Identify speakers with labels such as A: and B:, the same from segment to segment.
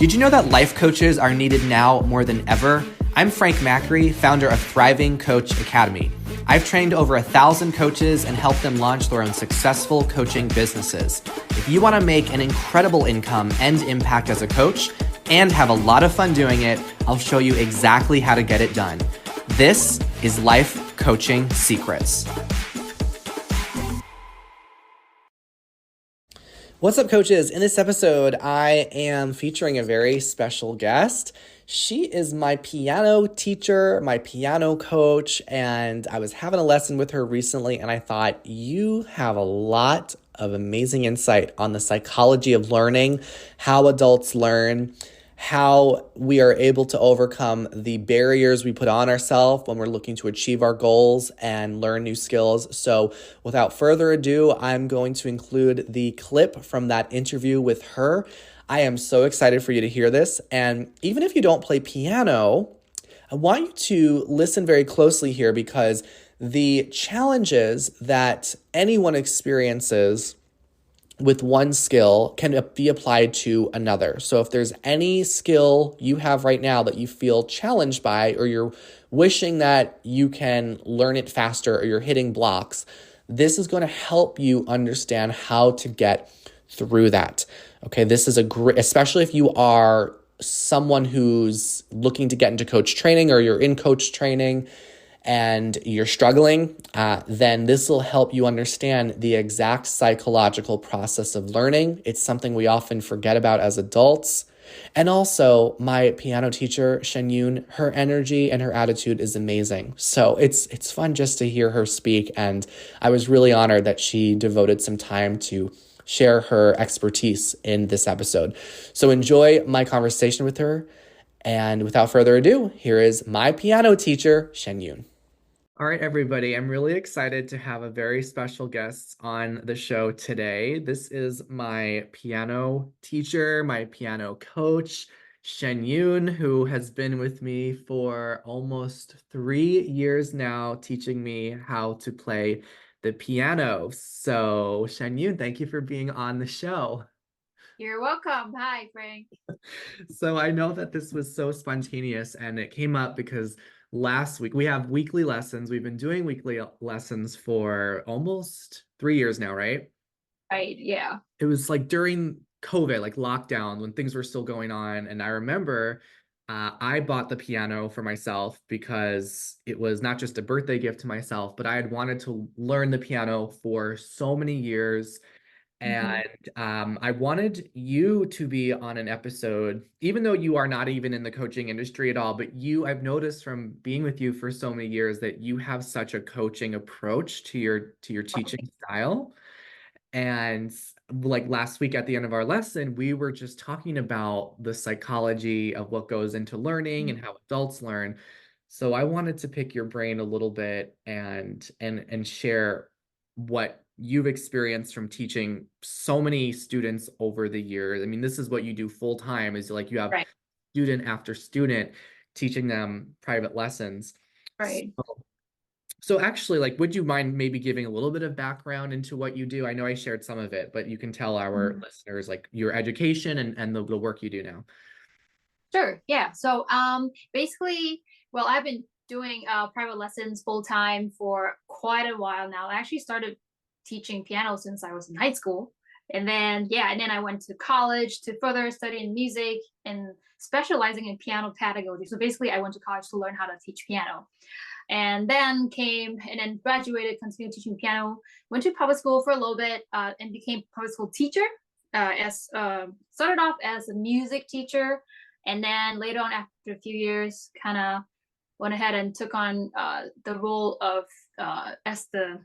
A: Did you know that life coaches are needed now more than ever? I'm Frank Macri, founder of Thriving Coach Academy. I've trained over 1,000 coaches and helped them launch their own successful coaching businesses. If you want to make an incredible income and impact as a coach and have a lot of fun doing it, I'll show you exactly how to get it done. This is Life Coaching Secrets. What's up, coaches? In this episode, I am featuring a very special guest. She is my piano teacher, my piano coach, and I was having a lesson with her recently, and I thought, you have a lot of amazing insight on the psychology of learning, how adults learn, how we are able to overcome the barriers we put on ourselves when we're looking to achieve our goals and learn new skills. So without further ado, I'm going to include the clip from that interview with her. I am so excited for you to hear this. And even if you don't play piano, I want you to listen very closely here, because the challenges that anyone experiences with one skill can be applied to another. So if there's any skill you have right now that you feel challenged by, or you're wishing that you can learn it faster, or you're hitting blocks, this is going to help you understand how to get through that. Okay, this is a great, especially if you are someone who's looking to get into coach training, or you're in coach training and you're struggling, then this will help you understand the exact psychological process of learning. It's something we often forget about as adults. And also, my piano teacher, Shenyun, her energy and her attitude is amazing. So it's fun just to hear her speak, and I was really honored that she devoted some time to share her expertise in this episode. So enjoy my conversation with her. And without further ado, here is my piano teacher, Shenyun. All right, everybody, I'm really excited to have a very special guest on the show today. This is my piano teacher, my piano coach, Shenyun, who has been with me for almost 3 years now, teaching me how to play the piano. So, Shenyun, thank you for being on the show.
B: You're welcome. Hi, Frank.
A: So I know that this was so spontaneous, and it came up because last week we have weekly lessons. We've been doing weekly lessons for almost 3 years now, right?
B: Right, yeah.
A: It was like during COVID, like lockdown, when things were still going on. And I remember I bought the piano for myself because it was not just a birthday gift to myself, but I had wanted to learn the piano for so many years. And I wanted you to be on an episode, even though you are not even in the coaching industry at all, but I've noticed from being with you for so many years that you have such a coaching approach to your teaching style. And like last week at the end of our lesson, we were just talking about the psychology of what goes into learning and how adults learn. So I wanted to pick your brain a little bit and share what you've experienced from teaching so many students over the years. I mean, this is what you do full time, is like you have
B: Right,
A: student after student teaching them private lessons.
B: right.
A: So actually, like, would you mind maybe giving a little bit of background into what you do? I know I shared some of it, but you can tell our listeners like your education and the work you do now.
B: Sure, yeah. So basically, well, I've been doing private lessons full time for quite a while now. I actually started teaching piano since I was in high school. And then I went to college to further study in music and specializing in piano pedagogy. So basically I went to college to learn how to teach piano. And then graduated, continued teaching piano, went to public school for a little bit, and became public school teacher. As Started off as a music teacher, and then later on, after a few years, kind of went ahead and took on the role of as the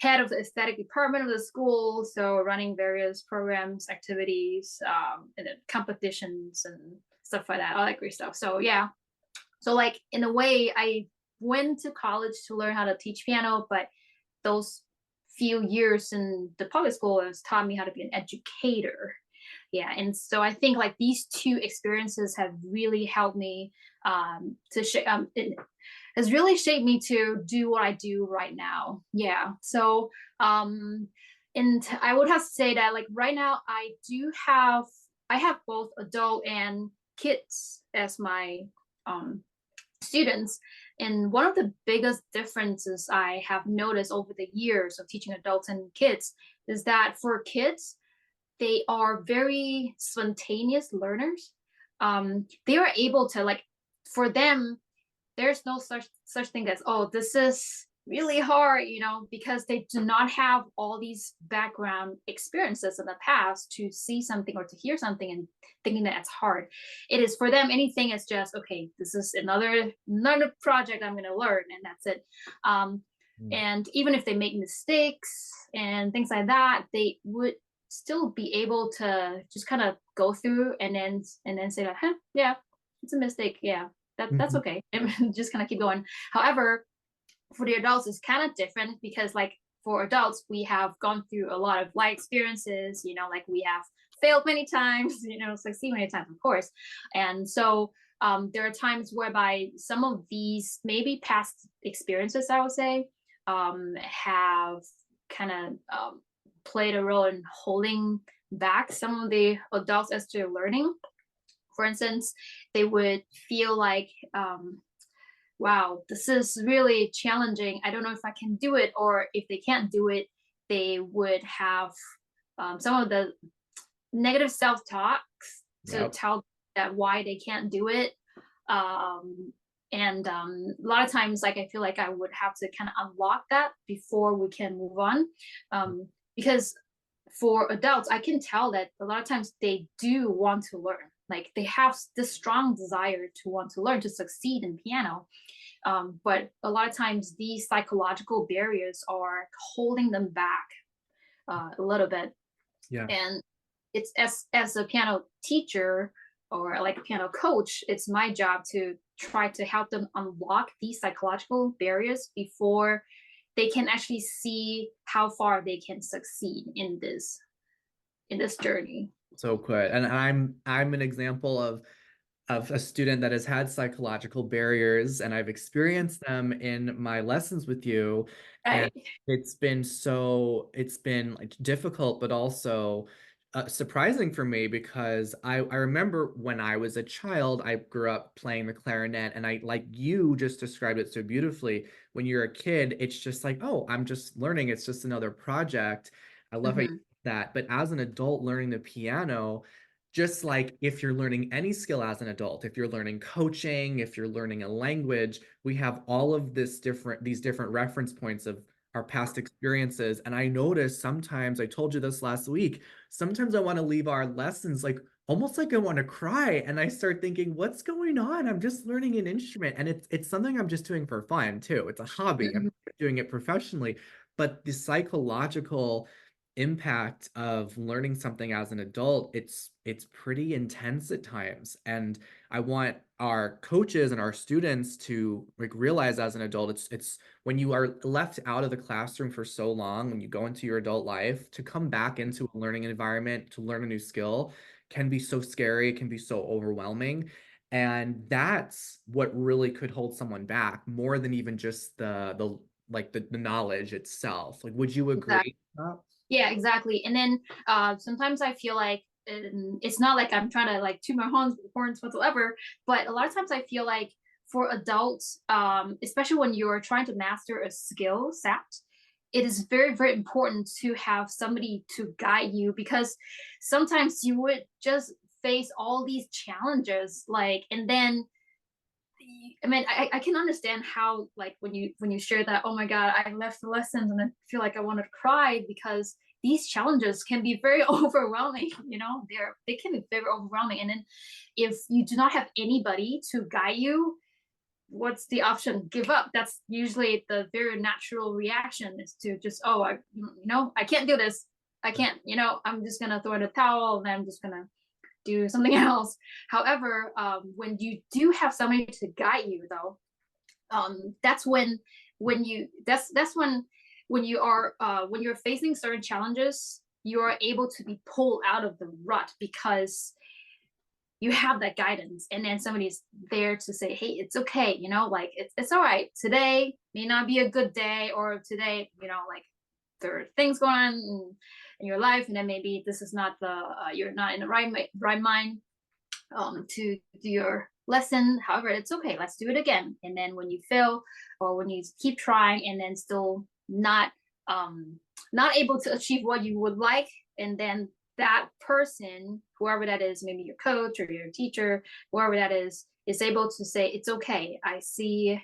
B: head of the aesthetic department of the school, so running various programs, activities, and then competitions and stuff like that, all that great stuff. So yeah, so like in a way, I went to college to learn how to teach piano, but those few years in the public school has taught me how to be an educator. Yeah, and so I think like these two experiences have really helped me it has really shaped me to do what I do right now. Yeah, so and I would have to say that like right now I do have I have both adult and kids as my um, students. And one of the biggest differences I have noticed over the years of teaching adults and kids is that for kids, they are very spontaneous learners. They are able to like, for them, there's no such thing as, oh, this is really hard, because they do not have all these background experiences in the past to see something or to hear something and thinking that it's hard. It is for them, anything is just, okay, this is another project I'm going to learn, and that's it. And even if they make mistakes and things like that, they would still be able to just kind of go through and then say like, huh, yeah, it's a mistake, yeah, that's
A: Mhm.
B: okay, and just kind of keep going. However, for the adults, it's kind of different because, like, for adults, we have gone through a lot of life experiences. Like we have failed many times, succeed many times, of course. And so there are times whereby some of these maybe past experiences, I would say, have kind of played a role in holding back some of the adults as to learning. For instance, they would feel like, wow, this is really challenging. I don't know if I can do it. Or if they can't do it, they would have some of the negative self talks to
A: Yep.
B: tell that why they can't do it. And a lot of times, like, I feel like I would have to kind of unlock that before we can move on. Because for adults, I can tell that a lot of times they do want to learn. Like, they have this strong desire to want to learn, to succeed in piano. But a lot of times these psychological barriers are holding them back a little bit.
A: Yeah.
B: And it's, as a piano teacher or like a piano coach, it's my job to try to help them unlock these psychological barriers before they can actually see how far they can succeed in this journey.
A: So good. And I'm an example of a student that has had psychological barriers, and I've experienced them in my lessons with you. And
B: Right.
A: it's been like difficult, but also surprising for me because I remember when I was a child, I grew up playing the clarinet, and I, like you just described it so beautifully. When you're a kid, it's just like, oh, I'm just learning. It's just another project. I love how you
B: Mm-hmm.
A: that. But as an adult learning the piano, just like if you're learning any skill as an adult, if you're learning coaching, if you're learning a language, we have all of these different reference points of our past experiences. And I notice sometimes, I told you this last week, sometimes I want to leave our lessons like almost like I want to cry. And I start thinking, what's going on? I'm just learning an instrument. And it's something I'm just doing for fun too. It's a hobby. I'm
B: Mm-hmm.
A: doing it professionally. But the psychological impact of learning something as an adult, it's pretty intense at times. And I want our coaches and our students to like realize as an adult, it's when you are left out of the classroom for so long, when you go into your adult life, to come back into a learning environment to learn a new skill can be so scary, it can be so overwhelming. And that's what really could hold someone back more than even just the knowledge itself. Like, would you
B: Exactly.
A: agree?
B: Yeah, exactly. And then sometimes I feel like, it's not like I'm trying to like toot my horns whatsoever, but a lot of times I feel like for adults, especially when you're trying to master a skill set, it is very, very important to have somebody to guide you, because sometimes you would just face all these challenges, like, and then I mean, I can understand how, like, when you share that, oh my God, I left the lessons and I feel like I wanted to cry, because these challenges can be very overwhelming. They can be very overwhelming. And then if you do not have anybody to guide you, what's the option? Give up. That's usually the very natural reaction, is to just, oh, I can't do this. I can't, I'm just gonna throw in a towel, and I'm just gonna do something else. However, when you do have somebody to guide you, though, that's when you are when you're facing certain challenges, you are able to be pulled out of the rut, because you have that guidance, and then somebody's there to say, hey, it's okay, like, it's all right. Today may not be a good day, or today, like, there are things going on in your life, and then maybe this is not the you're not in the right mind to do your lesson. However, it's okay. Let's do it again. And then when you fail, or when you keep trying and then still not able to achieve what you would like, and then that person, whoever that is, maybe your coach or your teacher, whoever that is able to say, it's okay. I see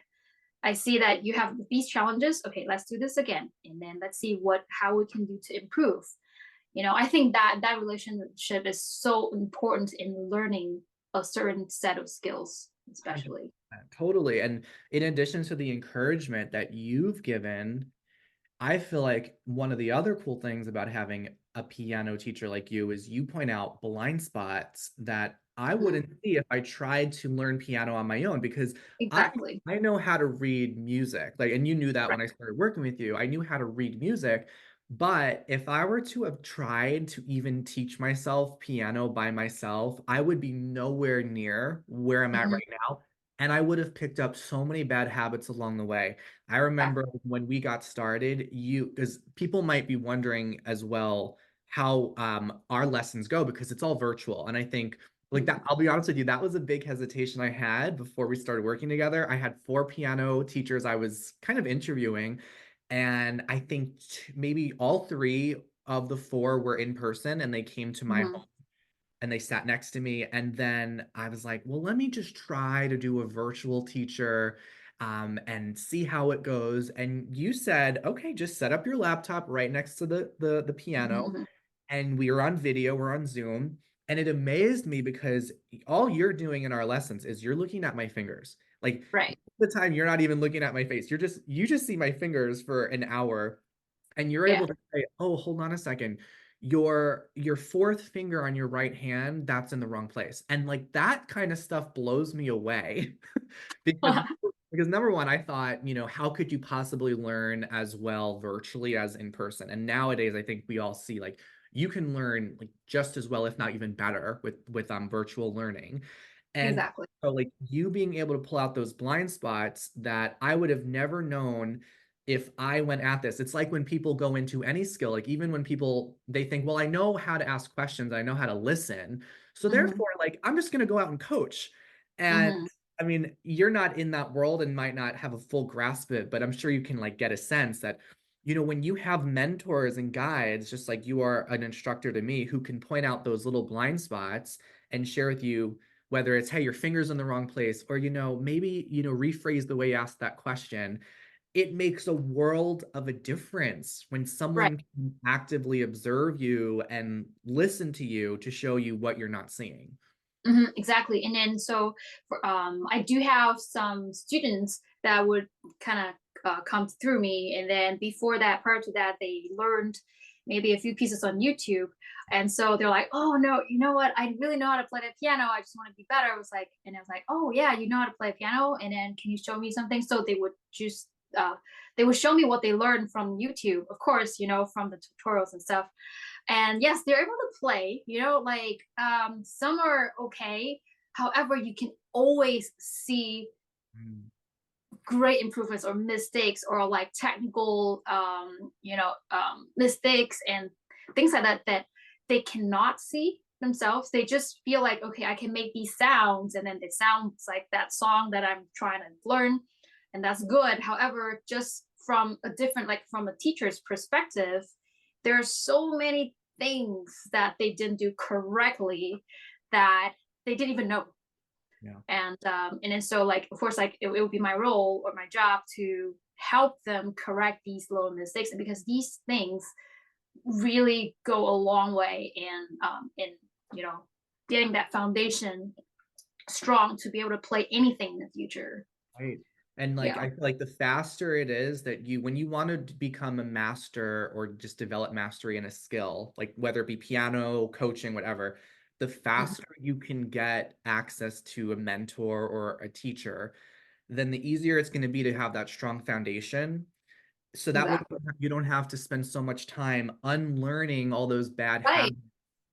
B: that you have these challenges. Okay, let's do this again. And then let's see how we can do to improve. I think that relationship is so important in learning a certain set of skills, especially.
A: 100%. Totally. And in addition to the encouragement that you've given, I feel like one of the other cool things about having a piano teacher like you is you point out blind spots that I
B: Mhm.
A: wouldn't see if I tried to learn piano on my own because I
B: Exactly.
A: I know how to read music. Like, and you knew that
B: Right.
A: when I started working with you. I knew how to read music, but if I were to have tried to even teach myself piano by myself, I would be nowhere near where I'm at
B: Mhm.
A: right now. And I would have picked up so many bad habits along the way. I remember
B: Exactly.
A: when we got started, because people might be wondering as well how our lessons go because it's all virtual. And I think like that,
B: Mhm.
A: I'll be honest with you, that was a big hesitation I had before we started working together. I had four piano teachers I was kind of interviewing, and I think maybe all three of the four were in person and they came to my home
B: Mhm.
A: and they sat next to me. And then I was like, well, let me just try to do a virtual teacher and see how it goes. And you said, okay, just set up your laptop right next to the piano.
B: Mhm.
A: And we were on video, we're on Zoom. And it amazed me because all you're doing in our lessons is you're looking at my fingers. Like
B: Right.
A: the time you're not even looking at my face. You just see my fingers for an hour and you're
B: Yeah.
A: able to say, "Oh, hold on a second. Your fourth finger on your right hand, that's in the wrong place." And like that kind of stuff blows me away because number one, I thought, how could you possibly learn as well virtually as in person? And nowadays, I think we all see like you can learn like just as well, if not even better, with virtual learning. And
B: Exactly.
A: so like you being able to pull out those blind spots that I would have never known if I went at this. It's like when people go into any skill, like even when people they think, well, I know how to ask questions, I know how to listen. So
B: Mhm.
A: therefore, like I'm just gonna go out and coach. And
B: Mhm.
A: I mean, you're not in that world and might not have a full grasp of it, but I'm sure you can like get a sense that, when you have mentors and guides, just like you are an instructor to me, who can point out those little blind spots and share with you whether it's, hey, your finger's in the wrong place, or, maybe, rephrase the way you asked that question. It makes a world of a difference when
B: Right.
A: someone can actively observe you and listen to you to show you what you're not seeing.
B: Exactly. And then I do have some students that would kind of come through me, and then before that, prior to that, they learned maybe a few pieces on YouTube, and so they're like, "Oh no, you know what? I really know how to play the piano. I just want to be better." I was like, "Oh yeah, you know how to play piano, and then can you show me something?" So they would show me what they learned from YouTube, of course, from the tutorials and stuff. And yes, they're able to play, like some are okay. However, you can always see
A: Mm.
B: great improvements or mistakes, or like technical mistakes and things like that that they cannot see themselves. They just feel like, okay, I can make these sounds, and then it sounds like that song that I'm trying to learn, and that's good. However, just from a different, like from a teacher's perspective, there's so many things that they didn't do correctly that they didn't even know.
A: Yeah.
B: And then so, like, of course, like it would be my role or my job to help them correct these little mistakes, because these things really go a long way in you know getting that foundation strong to be able to play anything in the future.
A: Right. And like
B: Yeah.
A: I feel like the faster it is that when you want to become a master or just develop mastery in a skill, like whether it be piano, coaching, whatever, the
B: Mhm.
A: faster you can get access to a mentor or a teacher, then the easier it's going to be to have that strong foundation. So that way
B: Exactly.
A: you don't have to spend so much time unlearning all those bad
B: Right.
A: habits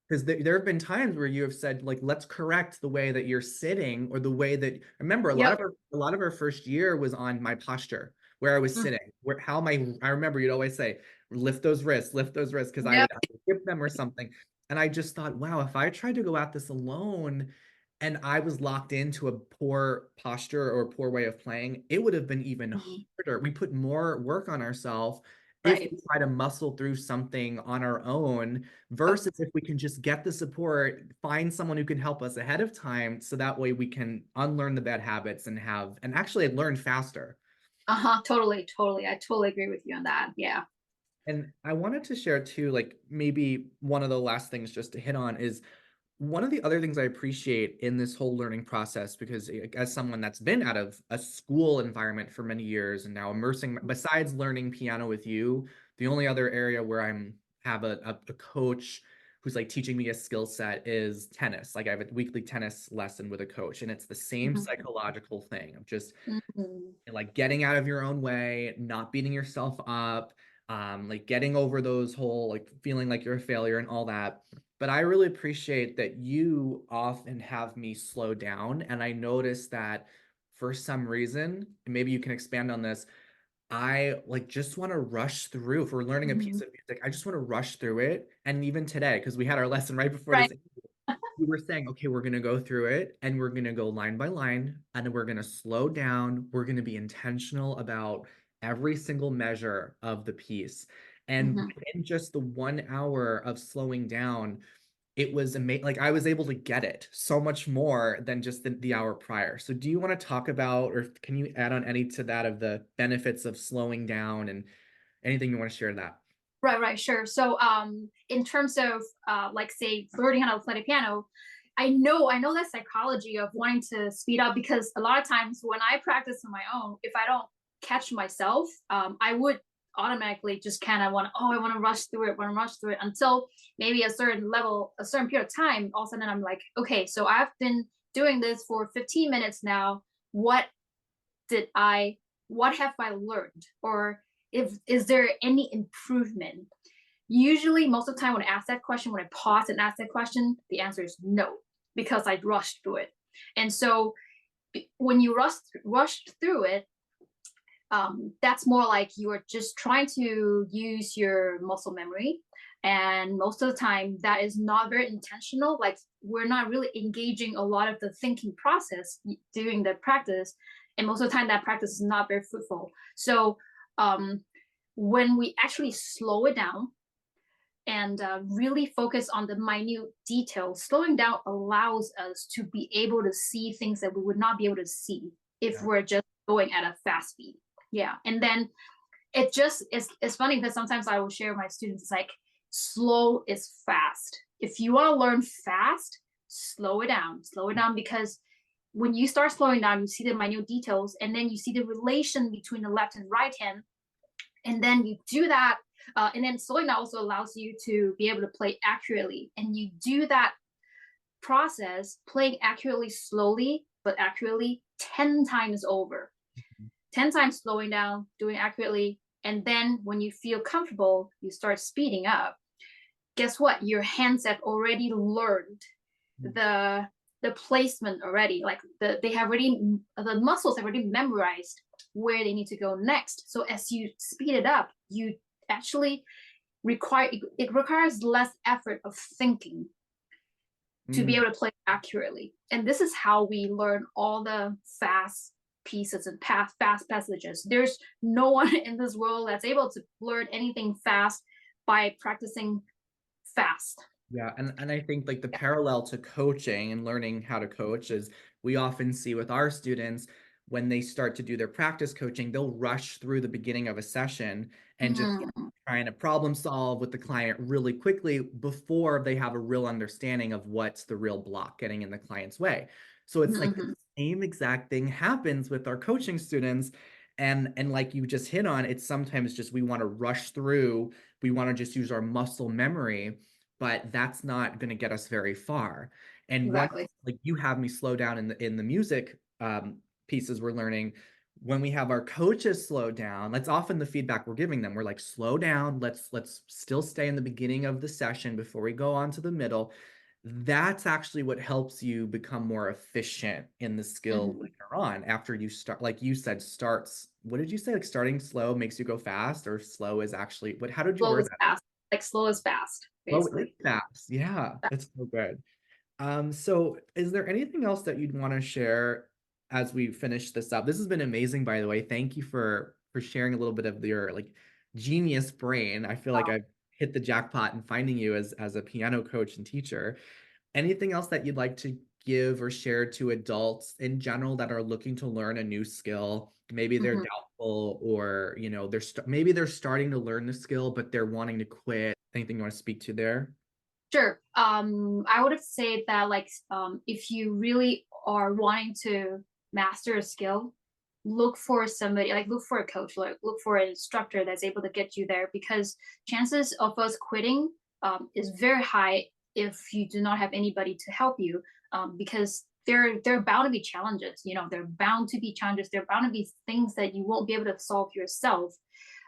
A: because there have been times where you have said, like, let's correct the way that you're sitting or the way that, remember,
B: Yep.
A: a lot of our first year was on my posture, where I was
B: Mm.
A: sitting, where how I remember you'd always say, lift those wrists, because
B: Yep.
A: I would skip them or something. And I just thought, wow, if I tried to go at this alone and I was locked into a poor posture or a poor way of playing, it would have been even
B: Mhm.
A: harder. We put more work on ourselves if
B: Right.
A: we try to muscle through something on our own
B: Oh,
A: versus if we can just get the support, find someone who can help us ahead of time so that way we can unlearn the bad habits and actually learn faster.
B: uh-huh. Totally, totally. I totally agree with you on that. Yeah.
A: And I wanted to share too, like maybe one of the last things just to hit on is one of the other things I appreciate in this whole learning process, because as someone that's been out of a school environment for many years and now immersing, besides learning piano with you, the only other area where I'm have a coach who's like teaching me a skill set is tennis. Like I have a weekly tennis lesson with a coach, and it's the same
B: Mhm.
A: psychological thing of just
B: Mhm.
A: like getting out of your own way, not beating yourself up, like getting over those whole like feeling like you're a failure and all that. But I really appreciate that you often have me slow down. And I notice that for some reason, and maybe you can expand on this, I like just want to rush through. If we're learning a piece
B: Mhm.
A: of music, I just want to rush through it. And even today, because we had our lesson right before
B: Right.
A: this, we were saying, okay, we're going to go through it and we're going to go line by line and we're going to slow down. We're going to be intentional about every single measure of the piece. And
B: Mhm.
A: within just the 1 hour of slowing down, it was amazing. Like I was able to get it so much more than just the hour prior. So do you want to talk about, or can you add on any to that of the benefits of slowing down and anything you want to share to that?
B: Right, right, sure. So, in terms of, like, say, learning how to play the piano, I know that psychology of wanting to speed up because a lot of times when I practice on my own, if I don't catch myself, I would automatically just kind of want, oh, I want to rush through it, want to rush through it until maybe a certain level, a certain period of time. All of a sudden, I'm like, okay, so I've been doing this for 15 minutes now. What did I what have I learned? Or if is there any improvement? Usually most of the time when I ask that question, when I pause and ask that question, the answer is no, because I rushed through it. And so when you rush through it, that's more like you are just trying to use your muscle memory. And most of the time, that is not very intentional. Like, we're not really engaging a lot of the thinking process during the practice. And most of the time, that practice is not very fruitful. So, um, when we actually slow it down and really focus on the minute details, slowing down allows us to be able to see things that we would not be able to see if
A: Yeah.
B: we're just going at a fast speed. Yeah. And then it's funny because sometimes I will share with my students, it's like slow is fast. If you want to learn fast, slow it down because when you start slowing down, you see the minute details and then you see the relation between the left and right hand. And then you do that. And then slowing down also allows you to be able to play accurately. And you do that process playing accurately slowly, but accurately 10 times over. 10 times slowing down, doing accurately. And then when you feel comfortable, you start speeding up. Guess what? Your hands have already learned the the placement already. Like they have already the muscles have already memorized where they need to go next. So as you speed it up, you actually it requires less effort of thinking to be
A: Mm.
B: able to play accurately. And this is how we learn all the fast pieces and fast passages. There's no one in this world that's able to learn anything fast by practicing fast.
A: Yeah, and I think like the parallel to coaching and learning how to coach is we often see with our students when they start to do their practice coaching, they'll rush through the beginning of a session and just
B: Mm-hmm.
A: trying to problem solve with the client really quickly before they have a real understanding of what's the real block getting in the client's way. So it's like the
B: Mm-hmm.
A: same exact thing happens with our coaching students. And like you just hit on, it's sometimes just we want to rush through, we want to just use our muscle memory, but that's not going to get us very far. And once
B: Exactly.
A: like you have me slow down in the music pieces we're learning, when we have our coaches slow down, that's often the feedback we're giving them. We're like, slow down, let's still stay in the beginning of the session before we go on to the middle. That's actually what helps you become more efficient in the skill
B: Mm-hmm.
A: later on after you start, like you said, starts what did you say? Like starting slow makes you go fast, or slow is actually what? How did you
B: Slow
A: word
B: is
A: that?
B: fast, like slow is fast,
A: Slow is
B: basically.
A: fast. Yeah, that's so good. So is there anything else that you'd want to share as we finish this up? This has been amazing, by the way. Thank you for sharing a little bit of your like genius brain. I feel like I've hit the jackpot in finding you as a piano coach and teacher. Anything else that you'd like to give or share to adults in general that are looking to learn a new skill? Maybe they're
B: Mhm.
A: doubtful, or maybe they're starting to learn the skill, but they're wanting to quit. Anything you want to speak to there?
B: Sure. I would have said that like if you really are wanting to master a skill, look for somebody, like look for a coach, like look for an instructor that's able to get you there, because chances of us quitting is very high if you do not have anybody to help you, because there are bound to be challenges. There are bound to be challenges. There are bound to be things that you won't be able to solve yourself.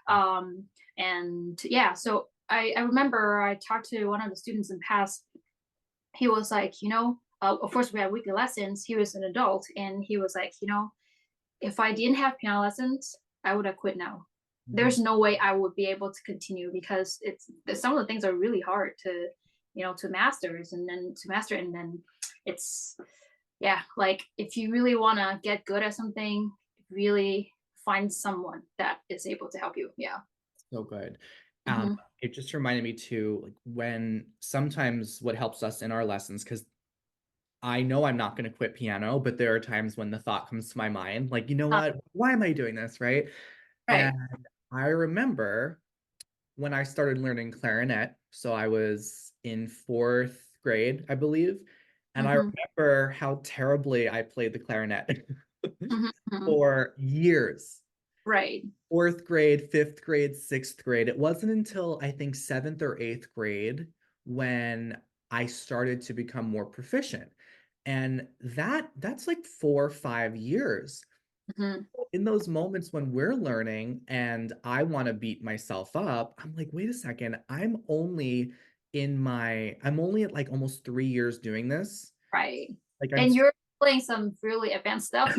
B: And yeah, so I remember I talked to one of the students in past. He was like, of course we had weekly lessons. He was an adult, and he was like, if I didn't have piano lessons, I would have quit now.
A: Mhm.
B: There's no way I would be able to continue, because some of the things are really hard to masters and then to master, and then it's yeah, like if you really want to get good at something, really find someone that is able to help you. Yeah.
A: So good.
B: Hmm.
A: It just reminded me too, like when sometimes what helps us in our lessons, because I know I'm not going to quit piano, but there are times when the thought comes to my mind, like, you know what? Why am I doing this? Right. And
B: Right.
A: I remember when I started learning clarinet. So I was in fourth grade, I believe. And I
B: Hmm.
A: remember how terribly I played the clarinet
B: Hmm.
A: for years.
B: Right.
A: Fourth grade, fifth grade, sixth grade. It wasn't until I think seventh or eighth grade when I started to become more proficient. And that's like 4 or 5 years.
B: Hmm.
A: In those moments when we're learning and I want to beat myself up, I'm like, wait a second, I'm only at like almost 3 years doing this.
B: Right.
A: Like
B: And you're playing some really advanced stuff.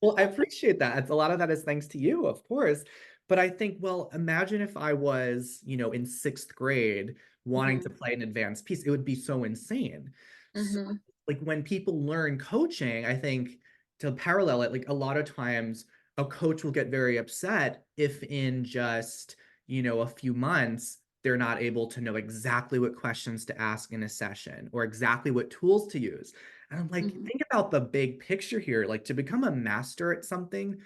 A: well, I appreciate that. It's a lot of that is thanks to you, of course. But I think, well, imagine if I was, in sixth grade wanting to
B: Hmm.
A: play an advanced piece, it would be so insane. So,
B: Hmm.
A: like when people learn coaching, I think to parallel it, like a lot of times a coach will get very upset if in just, a few months, they're not able to know exactly what questions to ask in a session or exactly what tools to use. And I'm like,
B: Hmm.
A: think about the big picture here. Like to become a master at something,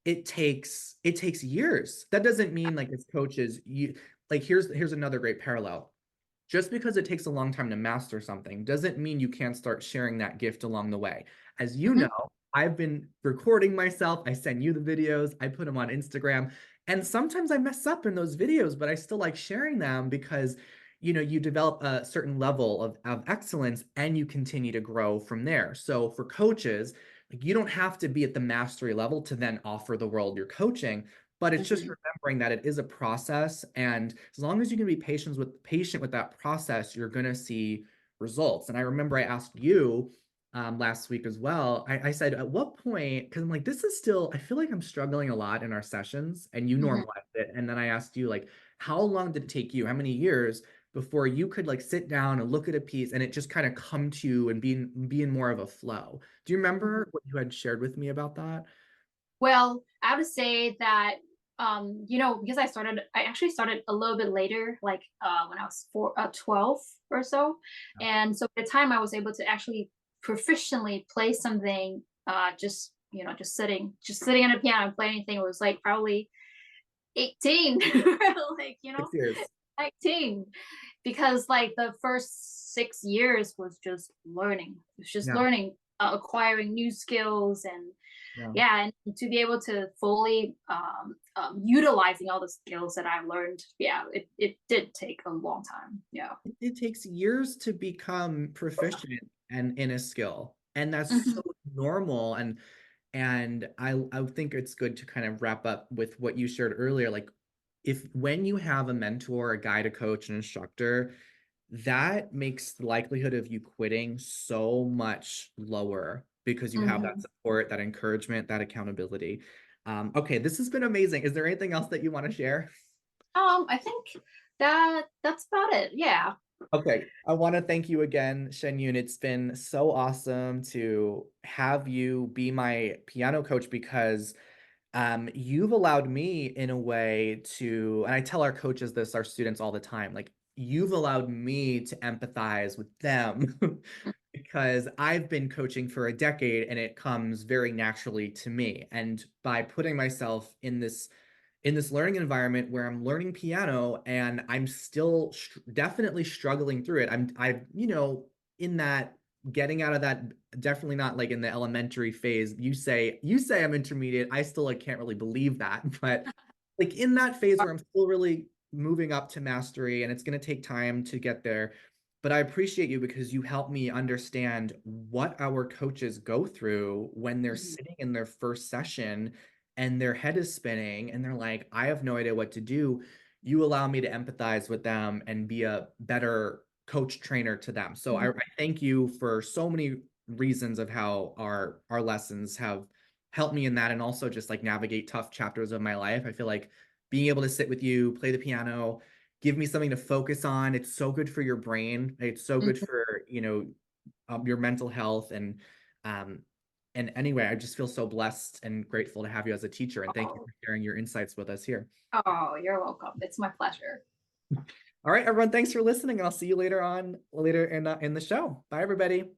A: it takes years. That doesn't mean like as coaches, you like here's another great parallel. Just because it takes a long time to master something doesn't mean you can't start sharing that gift along the way. As you
B: Hmm.
A: know, I've been recording myself. I send you the videos, I put them on Instagram, and sometimes I mess up in those videos, but I still like sharing them because you develop a certain level of excellence and you continue to grow from there. So for coaches, like you don't have to be at the mastery level to then offer the world your coaching, but it's just
B: Hmm.
A: remembering that it is a process, and as long as you can be patient with that process, you're going to see results. And I remember I asked you last week as well. I said, at what point, because I'm like, this is still, I feel like I'm struggling a lot in our sessions, and you
B: Hmm.
A: normalized it. And then I asked you, like, how long did it take you? How many years before you could like sit down and look at a piece and it just kind of come to you and be in more of a flow? Do you remember what you had shared with me about that?
B: Well, I would say that because I actually started a little bit later, like when I was 12 or so. And so by the time I was able to actually proficiently play something, just sitting on a piano and play anything, it was like probably 18, like,
A: 6 years.
B: 19, because like the first 6 years was just learning. It was just
A: Yeah.
B: learning, acquiring new skills, and
A: Yeah.
B: yeah, and to be able to fully utilizing all the skills that I learned, yeah, it did take a long time. Yeah.
A: It takes years to become proficient and in a skill, and that's
B: Hmm.
A: so normal. And I think it's good to kind of wrap up with what you shared earlier. Like, if when you have a mentor, a guide, a coach, an instructor, that makes the likelihood of you quitting so much lower because you have that
B: Hmm.
A: support, that encouragement, that accountability. Okay, this has been amazing. Is there anything else that you want to share?
B: I think that's about it. Yeah.
A: Okay, I want to thank you again, Shenyun. It's been so awesome to have you be my piano coach because you've allowed me in a way to, and I tell our coaches this, our students all the time, like you've allowed me to empathize with them because I've been coaching for a decade and it comes very naturally to me. And by putting myself in this learning environment where I'm learning piano and I'm still definitely struggling through it. In that getting out of that, definitely not like in the elementary phase. You say I'm intermediate. I still like can't really believe that, but like in that phase where I'm still really moving up to mastery and it's going to take time to get there. But I appreciate you because you help me understand what our coaches go through when they're
B: Mhm.
A: sitting in their first session and their head is spinning and they're like, I have no idea what to do. You allow me to empathize with them and be a better coach trainer to them. So I thank you for so many reasons of how our lessons have helped me in that and also just like navigate tough chapters of my life. I feel like being able to sit with you, play the piano, give me something to focus on. It's so good for your brain. It's so good
B: Mhm.
A: for, your mental health um and anyway, I just feel so blessed and grateful to have you as a teacher and thank you
B: Oh,
A: for sharing your insights with us here.
B: oh, you're welcome. It's my pleasure.
A: All right, everyone, thanks for listening and I'll see you later in the show. Bye everybody.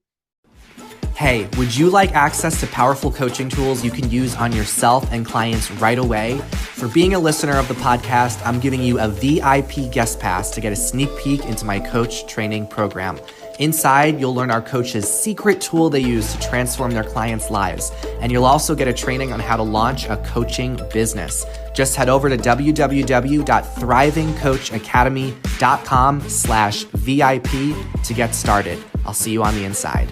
A: Hey, would you like access to powerful coaching tools you can use on yourself and clients right away? For being a listener of the podcast, I'm giving you a VIP guest pass to get a sneak peek into my coach training program. Inside, you'll learn our coaches' secret tool they use to transform their clients' lives. And you'll also get a training on how to launch a coaching business. Just head over to www.thrivingcoachacademy.com/VIP to get started. I'll see you on the inside.